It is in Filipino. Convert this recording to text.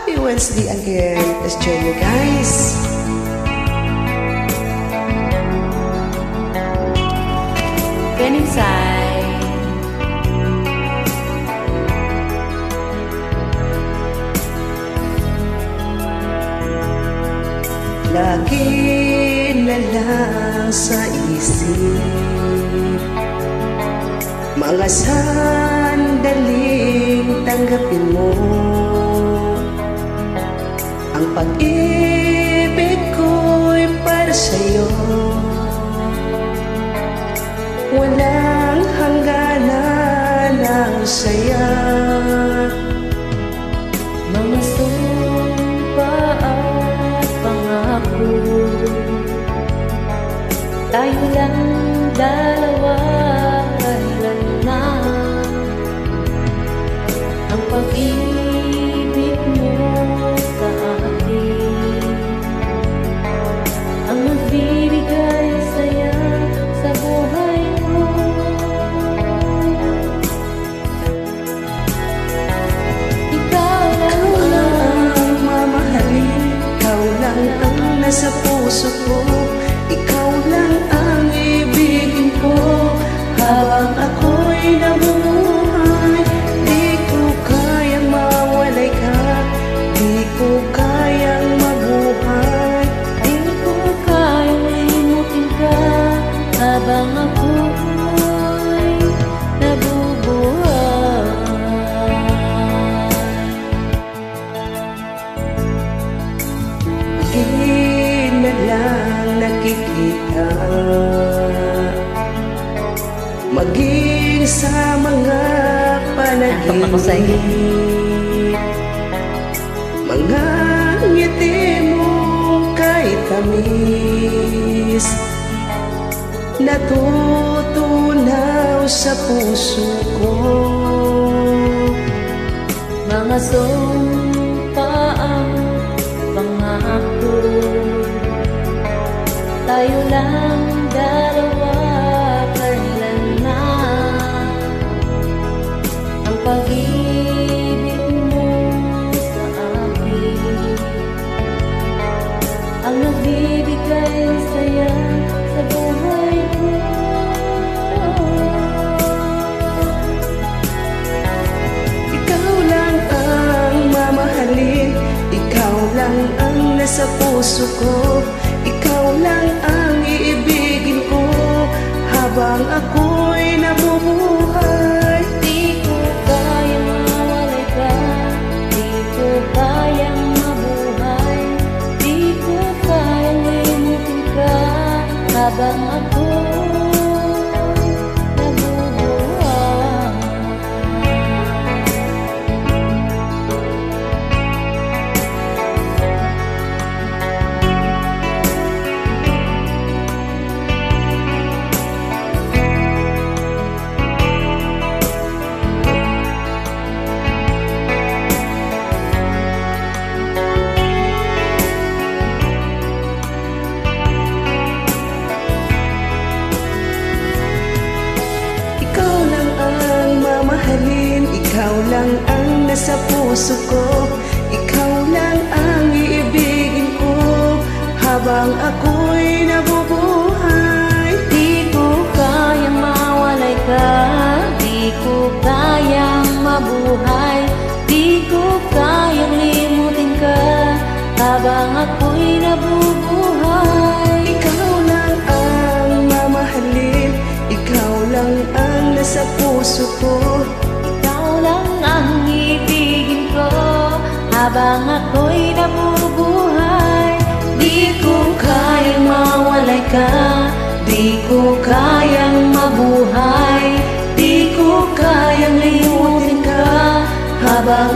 Happy Wednesday again. Let's join you guys. Been inside. Lagi na lang sa isip mga sandaling tanggapin mo ang pag-ibig ko'y para sa'yo. Walang hangganan ang saya. Mga sumpa at pangako, tayo lang dalawa, kailan na ang pag-ibig mo sa akin ang magbibigay saya sa buhay ko. Ikaw lang ang mamahalin, ikaw lang ang nasa puso ko, ikaw lang ang ibigin ko habang ako'y nabubuhay. Di ko kayang mawalay ka, di ko kayang mabuhay. Di ko kayang limutin ka habang ako'y nabubuhay. Di na lang nakikita, maging sa mga Antok ako sa iyo. panaginip, mga ngiti mo kay tamis, natutunaw sa puso ko. Mga sumpa ang pangako, tayo lang dalawa, kailan na ang pag-ibig mo sa akin ang nagbibigay saya sa buhay ko. Ikaw lang ang mamahalin, ikaw lang ang nasa puso ko, ikaw lang ang iibigin ko habang ako'y nabubuhay. Di ko kayang mawalay ka, di ko kayang mabuhay, di ko kayang limutin ka habang ako nabubuhay. Ikaw lang ang mamahalin, ikaw lang ang nasa puso ko, ikaw lang ang iibigin ko habang ako'y nabubuhay. Di ko kayang mawalay ka, di ko kayang mabuhay, di ko kayang limutin ka habang ako'y nabubuhay. Ikaw lang ang mamahalin, ikaw lang ang nasa puso ko, Ikaw lang ang ibigin ko habang ako'y nabubuhay. Di ko kayang mawalay ka, di ko kayang mabuhay, di ko kayang limutin ka habang